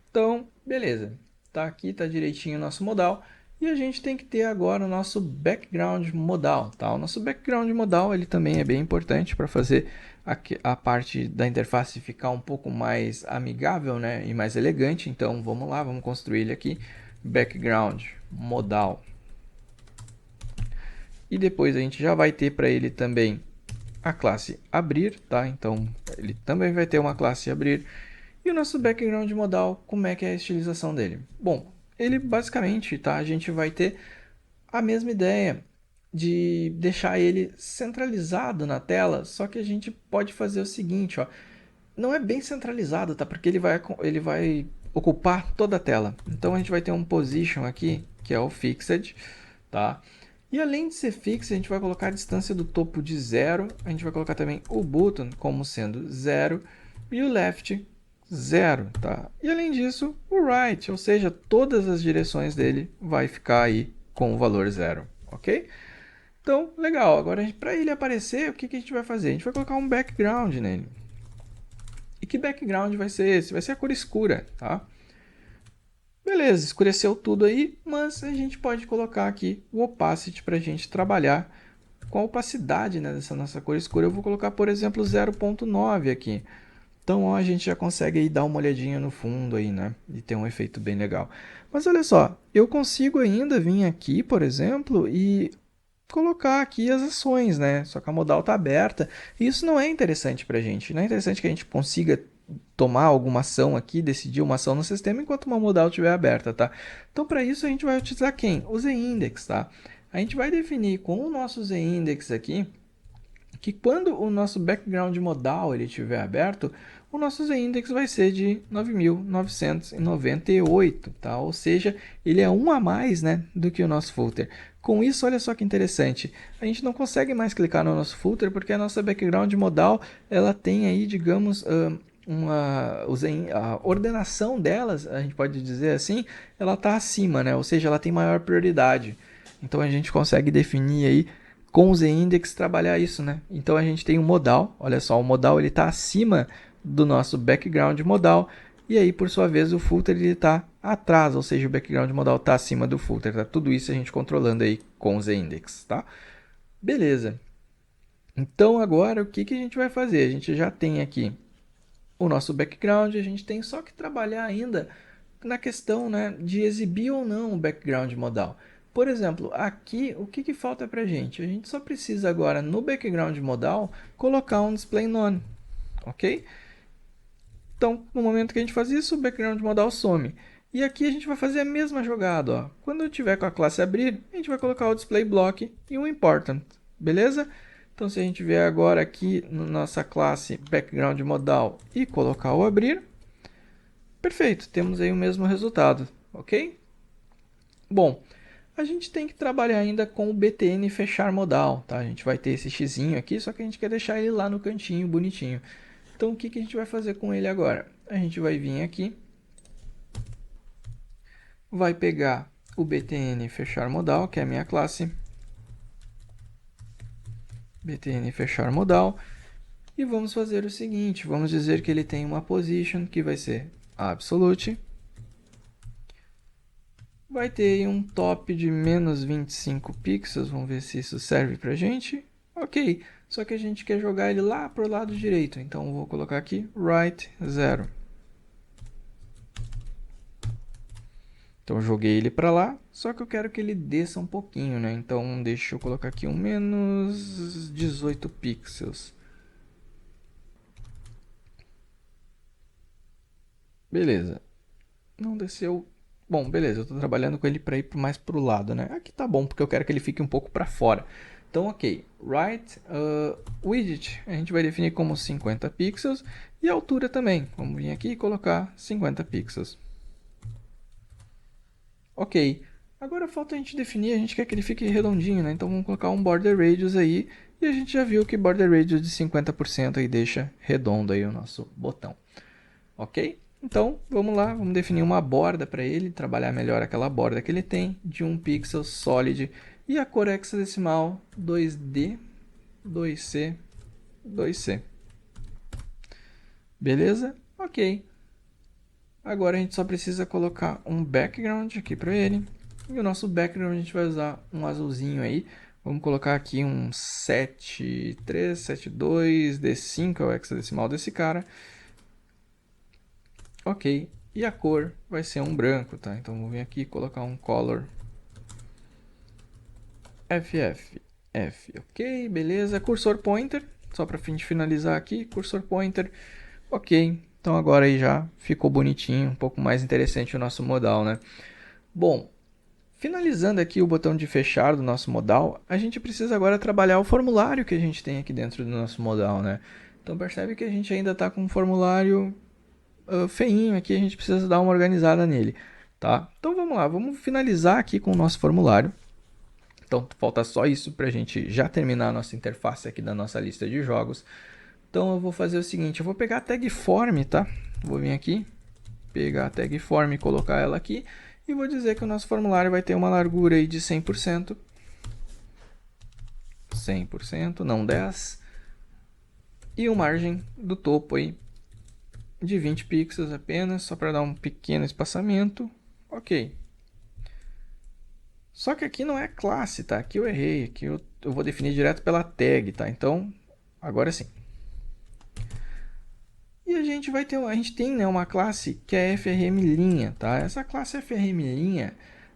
Então, beleza. Tá aqui, tá direitinho o nosso modal. E a gente tem que ter agora o nosso background modal, tá? O nosso background modal, ele também é bem importante para fazer a parte da interface ficar um pouco mais amigável, né? E mais elegante. Então, vamos lá, vamos construir ele aqui. Background modal. E depois a gente já vai ter para ele também a classe abrir, tá? Então, ele também vai ter uma classe abrir. E o nosso background modal, como é que é a estilização dele? Bom, ele basicamente, tá? A gente vai ter a mesma ideia de deixar ele centralizado na tela, só que a gente pode fazer o seguinte, ó. Não é bem centralizado, tá? Porque ele vai ocupar toda a tela. Então a gente vai ter um position aqui, que é o fixed, tá? E além de ser fixed, a gente vai colocar a distância do topo de 0. A gente vai colocar também o button como sendo 0 e o left 0, tá? E além disso, o right, ou seja, todas as direções dele vai ficar aí com o valor 0, ok? Então, legal. Agora, para ele aparecer, o que a gente vai fazer? A gente vai colocar um background nele. E que background vai ser esse? Vai ser a cor escura, tá? Beleza, escureceu tudo aí, mas a gente pode colocar aqui o opacity para a gente trabalhar com a opacidade, né, dessa nossa cor escura. Eu vou colocar, por exemplo, 0.9 aqui. Então, ó, a gente já consegue aí dar uma olhadinha no fundo aí, né? E ter um efeito bem legal. Mas olha só, eu consigo ainda vir aqui, por exemplo, e colocar aqui as ações, né? Só que a modal está aberta. E isso não é interessante para a gente. Não é interessante que a gente consiga tomar alguma ação aqui, decidir uma ação no sistema enquanto uma modal estiver aberta, tá? Então, para isso, a gente vai utilizar quem? O z-index, tá? A gente vai definir com o nosso z-index aqui que quando o nosso background modal ele estiver aberto, o nosso z-index vai ser de 9.998, tá? Ou seja, ele é um a mais, né, do que o nosso footer. Com isso, olha só que interessante, a gente não consegue mais clicar no nosso footer porque a nossa background modal ela tem aí, digamos, a ordenação delas, a gente pode dizer assim, ela está acima, né? Ou seja, ela tem maior prioridade. Então a gente consegue definir aí com o z-index trabalhar isso, né? Então a gente tem um modal, olha só, o modal ele está acima do nosso background modal e aí por sua vez o footer ele está atrás, ou seja, o background modal está acima do footer, tá? Tudo isso a gente controlando aí com o z-index, tá? Beleza. Então agora o que a gente vai fazer? A gente já tem aqui o nosso background, a gente tem só que trabalhar ainda na questão, né, de exibir ou não o background modal. Por exemplo, aqui o que falta para a gente? A gente só precisa agora no background modal colocar um display none, ok? Então, no momento que a gente faz isso, o background modal some. E aqui a gente vai fazer a mesma jogada. Ó. Quando eu tiver com a classe abrir, a gente vai colocar o display block e o important, beleza? Então, se a gente vier agora aqui na nossa classe background modal e colocar o abrir, perfeito, temos aí o mesmo resultado, ok? Bom, a gente tem que trabalhar ainda com o btn fechar modal, tá? A gente vai ter esse xzinho aqui, só que a gente quer deixar ele lá no cantinho, bonitinho. Então, o que a gente vai fazer com ele agora? A gente vai vir aqui, vai pegar o btn fechar modal, que é a minha classe, btn fechar modal. E vamos fazer o seguinte, vamos dizer que ele tem uma position que vai ser absolute. Vai ter um top de menos 25 pixels, vamos ver se isso serve pra gente. Ok, só que a gente quer jogar ele lá pro lado direito, então vou colocar aqui right 0. Então eu joguei ele para lá, só que eu quero que ele desça um pouquinho, né? Então deixa eu colocar aqui um menos 18 pixels. Beleza. Não desceu. Bom, beleza, eu estou trabalhando com ele para ir mais para o lado, né? Aqui tá bom, porque eu quero que ele fique um pouco para fora. Então, ok. Right widget, a gente vai definir como 50 pixels. E a altura também. Vamos vir aqui e colocar 50 pixels. Ok. Agora falta a gente definir, a gente quer que ele fique redondinho, né? Então vamos colocar um border radius aí. E a gente já viu que border radius de 50% aí deixa redondo aí o nosso botão. Ok? Então vamos lá, vamos definir uma borda para ele, trabalhar melhor aquela borda que ele tem, de 1 pixel solid. E a cor hexadecimal 2D, 2C, 2C. Beleza? Ok. Agora a gente só precisa colocar um background aqui para ele. E o nosso background a gente vai usar um azulzinho aí. Vamos colocar aqui um 7372 D5, é o hexadecimal desse cara. Ok. E a cor vai ser um branco, tá? Então vou vir aqui e colocar um color FF. F, ok, beleza. Cursor pointer, só para fim de finalizar aqui, cursor pointer. Ok, então agora aí já ficou bonitinho, um pouco mais interessante o nosso modal, né? Bom, finalizando aqui o botão de fechar do nosso modal, a gente precisa agora trabalhar o formulário que a gente tem aqui dentro do nosso modal, né? Então percebe que a gente ainda está com um formulário feinho aqui, a gente precisa dar uma organizada nele, tá? Então vamos lá, vamos finalizar aqui com o nosso formulário. Então falta só isso para a gente já terminar a nossa interface aqui da nossa lista de jogos. Então eu vou fazer o seguinte, eu vou pegar a tag form, tá? Vou vir aqui, pegar a tag form e colocar ela aqui. E vou dizer que o nosso formulário vai ter uma largura aí de 100%. 100%, não 10%. E uma margem do topo aí de 20 pixels apenas, só para dar um pequeno espaçamento. Ok. Só que aqui não é classe, tá? Aqui eu errei, aqui eu vou definir direto pela tag, tá? Então, agora sim. E a gente vai ter, a gente tem, né, uma classe que é frm', tá? Essa classe frm',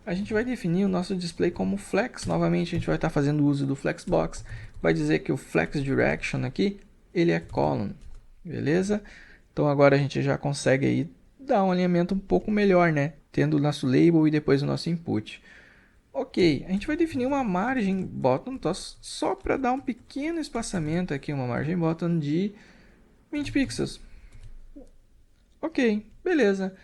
a gente vai definir o nosso display como flex. Novamente a gente vai estar fazendo uso do flexbox. Vai dizer que o flex direction aqui, ele é column, beleza? Então agora a gente já consegue aí dar um alinhamento um pouco melhor, né? Tendo o nosso label e depois o nosso input. Ok, a gente vai definir uma margem bottom só para dar um pequeno espaçamento aqui, uma margem bottom de 20 pixels. Ok, beleza.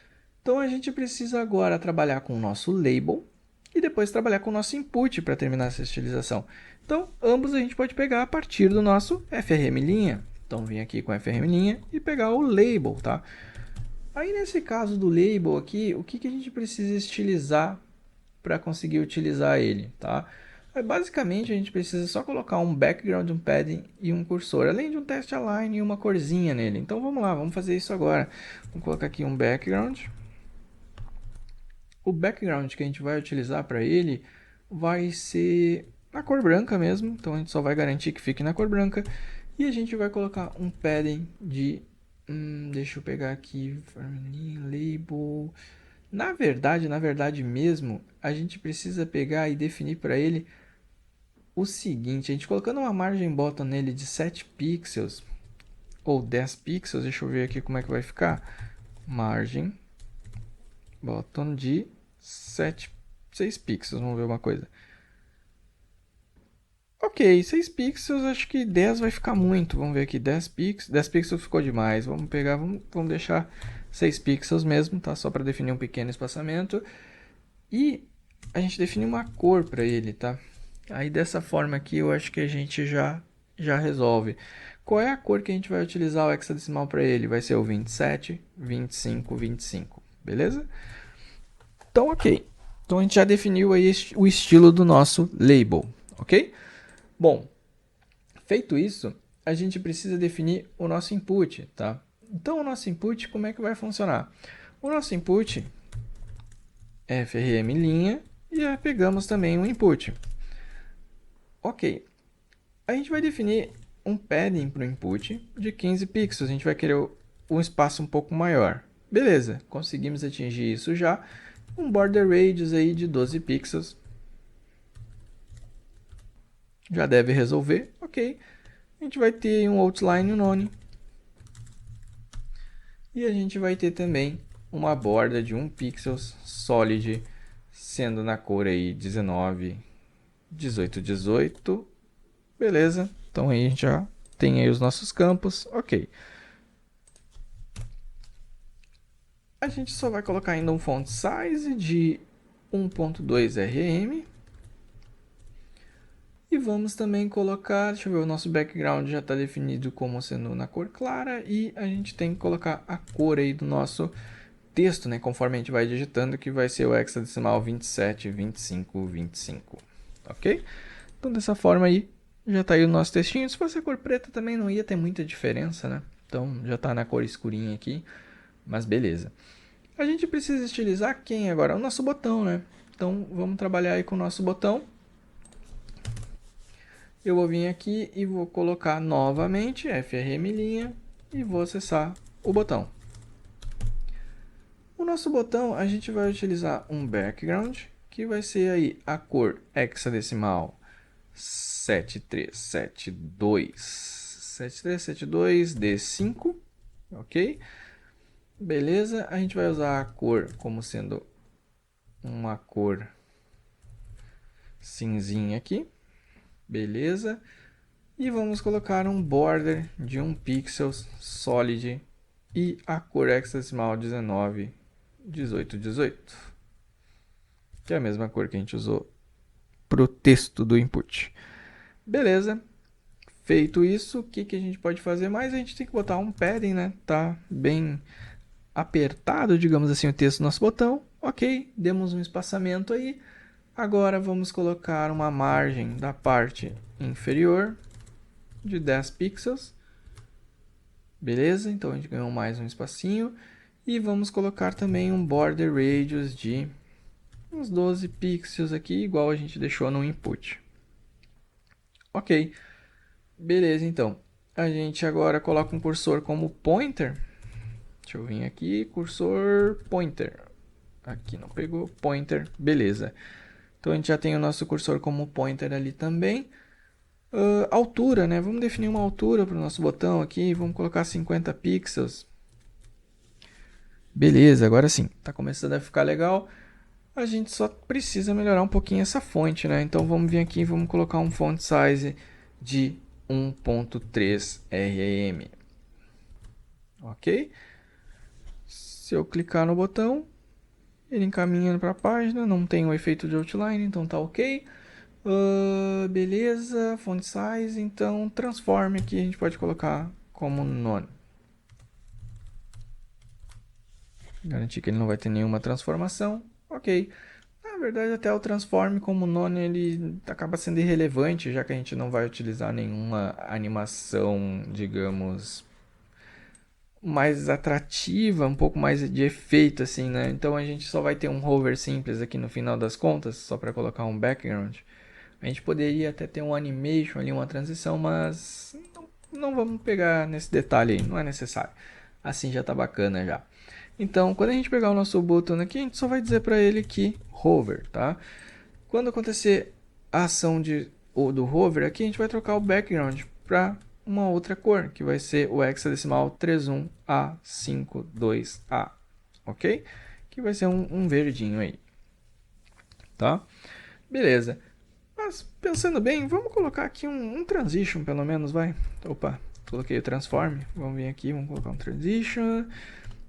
Então a gente precisa agora trabalhar com o nosso label e depois trabalhar com o nosso input para terminar essa estilização. Então, ambos a gente pode pegar a partir do nosso frm'. Então, vim aqui com frm' e pegar o label, tá? Aí, nesse caso do label aqui, o que a gente precisa estilizar para conseguir utilizar ele, tá? Aí, basicamente, a gente precisa só colocar um background, um padding e um cursor, além de um test align e uma corzinha nele. Então, vamos lá, vamos fazer isso agora. Vamos colocar aqui um background. O background que a gente vai utilizar para ele vai ser na cor branca mesmo, então a gente só vai garantir que fique na cor branca. E a gente vai colocar um padding de... deixa eu pegar aqui, label... Na verdade mesmo, a gente precisa pegar e definir para ele o seguinte, a gente colocando uma margem bottom nele de 7 pixels ou 10 pixels, deixa eu ver aqui como é que vai ficar. Margem bottom de 6 pixels, vamos ver uma coisa. Ok, 6 pixels, acho que 10 vai ficar muito. Vamos ver aqui, 10 pixels. 10 pixels ficou demais. Vamos pegar, vamos deixar 6 pixels mesmo, tá? Só para definir um pequeno espaçamento. E a gente define uma cor para ele, tá? Aí dessa forma aqui eu acho que a gente já resolve. Qual é a cor que a gente vai utilizar o hexadecimal para ele? Vai ser o 27, 25, 25, beleza? Então, ok. Então a gente já definiu aí o estilo do nosso label, ok? Bom, Feito isso, a gente precisa definir o nosso input, tá? Então, o nosso input, como é que vai funcionar? O nosso input é frm linha e pegamos também o input. Ok, a gente vai definir um padding para o input de 15 pixels. A gente vai querer um espaço um pouco maior. Beleza, conseguimos atingir isso já. Um border radius aí de 12 pixels. Já deve resolver. Ok. A gente vai ter um outline none. E a gente vai ter também uma borda de 1 pixel solid, sendo na cor aí 19, 18, 18. Beleza. Então aí a gente já tem aí os nossos campos. Ok. A gente só vai colocar ainda um font size de 1.2 rm. E vamos também colocar, deixa eu ver, o nosso background já está definido como sendo na cor clara. E a gente tem que colocar a cor aí do nosso texto, né? Conforme a gente vai digitando, que vai ser o hexadecimal 27, 25, 25. Ok? Então dessa forma aí, já está aí o nosso textinho. Se fosse a cor preta também não ia ter muita diferença, né? Então já está na cor escurinha aqui, mas beleza. A gente precisa estilizar quem agora? O nosso botão, né? Então vamos trabalhar aí com o nosso botão. Eu vou vir aqui e vou colocar novamente frm' e vou acessar o botão. O nosso botão a gente vai utilizar um background, que vai ser aí a cor hexadecimal 7372 D5, ok? Beleza, a gente vai usar a cor como sendo uma cor cinzinha aqui, beleza? E vamos colocar um border de 1 pixel solid e a cor hexadecimal 19, 18, 18, que é a mesma cor que a gente usou para o texto do input. Beleza, feito isso, o que a gente pode fazer mais? A gente tem que botar um padding, né? Tá bem apertado, digamos assim, o texto do nosso botão. Ok, demos um espaçamento aí. Agora vamos colocar uma margem da parte inferior de 10 pixels. Beleza, então a gente ganhou mais um espacinho. E vamos colocar também um border radius de uns 12 pixels aqui, igual a gente deixou no input. Ok, beleza, então. A gente agora coloca um cursor como pointer. Deixa eu vir aqui, cursor pointer. Aqui não pegou, pointer, beleza. Então a gente já tem o nosso cursor como pointer ali também. Altura, né? Vamos definir uma altura para o nosso botão aqui. Vamos colocar 50 pixels. Beleza, agora sim, está começando a ficar legal. A gente só precisa melhorar um pouquinho essa fonte, né? Então vamos vir aqui e vamos colocar um font size de 1.3 rm. Ok? Se eu clicar no botão, ele encaminha para a página. Não tem o efeito de outline, então tá ok. Beleza, font size. Então transforme aqui, a gente pode colocar como none. Garantir que ele não vai ter nenhuma transformação. Ok. Na verdade, até o transform como none ele acaba sendo irrelevante, já que a gente não vai utilizar nenhuma animação, digamos, mais atrativa, um pouco mais de efeito assim, né? Então a gente só vai ter um hover simples aqui no final das contas, só para colocar um background. A gente poderia até ter um animation ali, uma transição, mas não vamos pegar nesse detalhe aí, não é necessário. Assim já tá bacana já. Então, quando a gente pegar o nosso botão aqui, a gente só vai dizer para ele que hover, tá? Quando acontecer a ação do hover aqui, a gente vai trocar o background para uma outra cor, que vai ser o hexadecimal 31A52A, ok? Que vai ser um verdinho aí, tá? Beleza. Mas, pensando bem, vamos colocar aqui um transition, pelo menos, vai. Opa, coloquei o transform. Vamos vir aqui, vamos colocar um transition.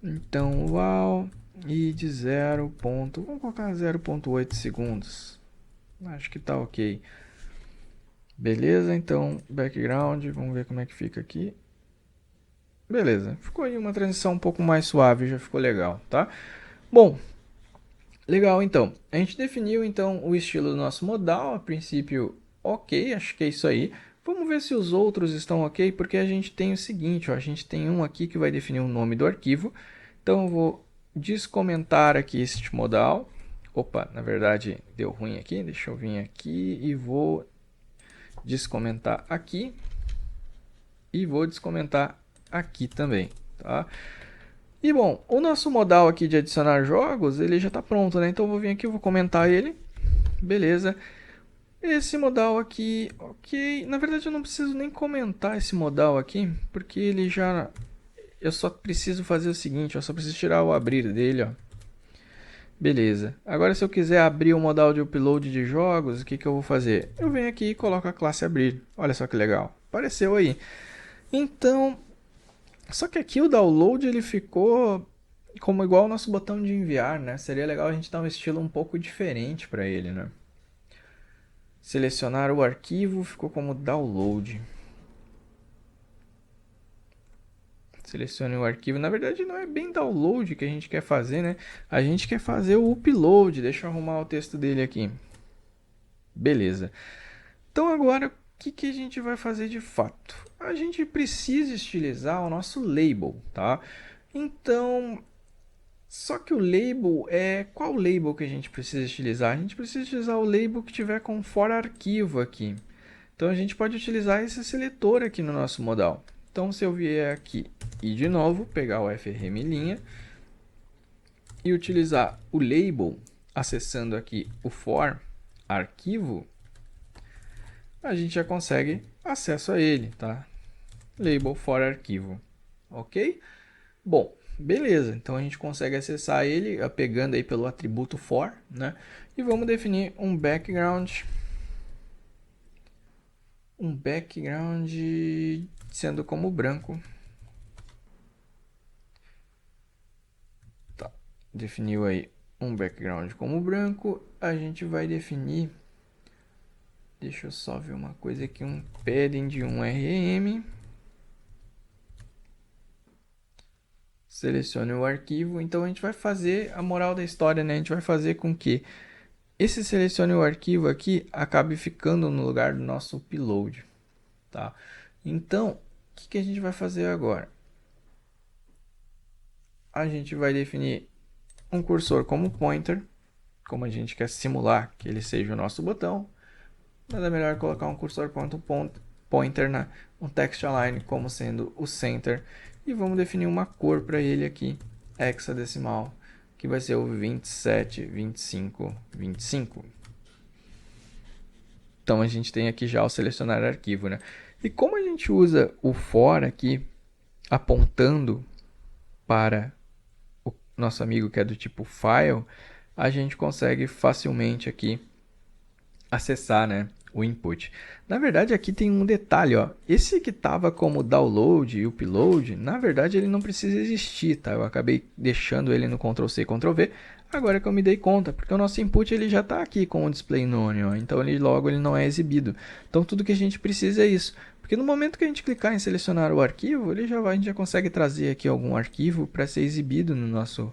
Então, uau, e de 0. Vamos colocar 0.8 segundos. Acho que tá ok. Beleza, então, background, vamos ver como é que fica aqui. Beleza, ficou aí uma transição um pouco mais suave, já ficou legal, tá? Bom, legal então. A gente definiu então o estilo do nosso modal, a princípio, ok, acho que é isso aí. Vamos ver se os outros estão ok, porque a gente tem o seguinte, ó, a gente tem um aqui que vai definir o nome do arquivo. Então eu vou descomentar aqui este modal. Opa, na verdade deu ruim aqui, deixa eu vir aqui e vou descomentar aqui. E vou descomentar aqui também, tá? E bom, o nosso modal aqui de adicionar jogos, ele já está pronto, né? Então eu vou vir aqui, eu vou comentar ele. Beleza. Esse modal aqui, ok. Na verdade eu não preciso nem comentar esse modal aqui, porque ele já... Eu só preciso fazer o seguinte, eu só preciso tirar o abrir dele, ó. Beleza. Agora se eu quiser abrir o modal de upload de jogos, o que eu vou fazer? Eu venho aqui e coloco a classe abrir. Olha só que legal. Apareceu aí. Então, só que aqui o download ele ficou como igual o nosso botão de enviar, né? Seria legal a gente dar um estilo um pouco diferente para ele, né? Selecionar o arquivo ficou como download. Selecione o arquivo. Na verdade não é bem download que a gente quer fazer, né? A gente quer fazer o upload. Deixa eu arrumar o texto dele aqui. Beleza. Então agora o que a gente vai fazer de fato? A gente precisa estilizar o nosso label, tá? Então, só que o label é... Qual label que a gente precisa estilizar? A gente precisa utilizar o label que tiver com for arquivo aqui. Então a gente pode utilizar esse seletor aqui no nosso modal. Então se eu vier aqui e de novo pegar o frm' e utilizar o label acessando aqui o for arquivo, a gente já consegue acesso a ele, tá? Label for arquivo, ok? Bom, beleza, então a gente consegue acessar ele pegando aí pelo atributo for, né? E vamos definir um background sendo como branco. Tá, definiu aí um background como branco, a gente vai definir, deixa eu só ver uma coisa aqui, um padding de 1 rm. Selecione o arquivo. Então a gente vai fazer a moral da história, né? A gente vai fazer com que esse selecione o arquivo aqui acabe ficando no lugar do nosso upload, tá? Então, o que a gente vai fazer agora? A gente vai definir um cursor como pointer, como a gente quer simular que ele seja o nosso botão. Nada melhor colocar um cursor pointer, né? Um text align como sendo o center. E vamos definir uma cor para ele aqui, hexadecimal, que vai ser o 272525. Então a gente tem aqui já o selecionar arquivo, né? E como a gente usa o for aqui, apontando para o nosso amigo que é do tipo file, a gente consegue facilmente aqui acessar, né, o input. Na verdade aqui tem um detalhe, ó. Esse que estava como download e upload, na verdade ele não precisa existir, tá? Eu acabei deixando ele no Ctrl+C, Ctrl+V, agora que eu me dei conta, porque o nosso input ele já está aqui com o display none, ó. Então logo ele não é exibido. Então tudo que a gente precisa é isso, porque no momento que a gente clicar em selecionar o arquivo, a gente já consegue trazer aqui algum arquivo para ser exibido no nosso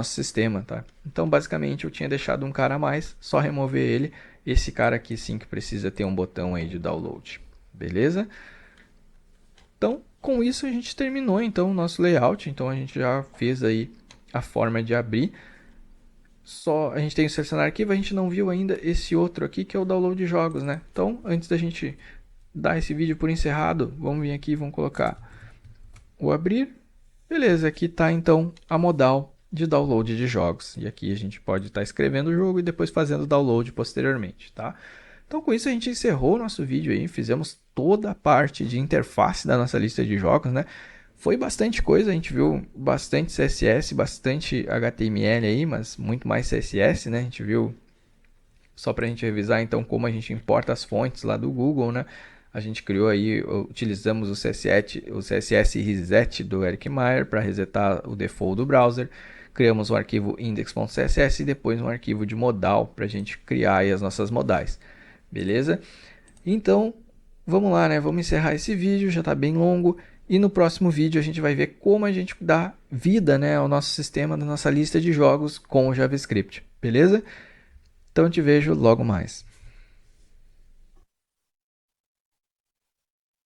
sistema, tá? Então basicamente eu tinha deixado um cara a mais, só remover ele. Esse cara aqui sim que precisa ter um botão aí de download, beleza? Então com isso a gente terminou então o nosso layout. Então a gente já fez aí a forma de abrir. Só a gente tem o selecionar arquivo, a gente não viu ainda esse outro aqui que é o download de jogos, né? Então antes da gente dar esse vídeo por encerrado, vamos vir aqui e vamos colocar o abrir. Beleza, aqui está então a modal de download de jogos. E aqui a gente pode estar escrevendo o jogo e depois fazendo download posteriormente, tá? Então com isso a gente encerrou o nosso vídeo aí, fizemos toda a parte de interface da nossa lista de jogos, né? Foi bastante coisa, a gente viu bastante CSS, bastante HTML aí, mas muito mais CSS, né? A gente viu, só para a gente revisar então como a gente importa as fontes lá do Google, né? A gente criou aí, utilizamos o CSS reset do Eric Meyer para resetar o default do browser. Criamos um arquivo index.css e depois um arquivo de modal para a gente criar aí as nossas modais. Beleza? Então, vamos lá, né? Vamos encerrar esse vídeo, já está bem longo. E no próximo vídeo a gente vai ver como a gente dá vida, né, ao nosso sistema, da nossa lista de jogos com o JavaScript. Beleza? Então eu te vejo logo mais.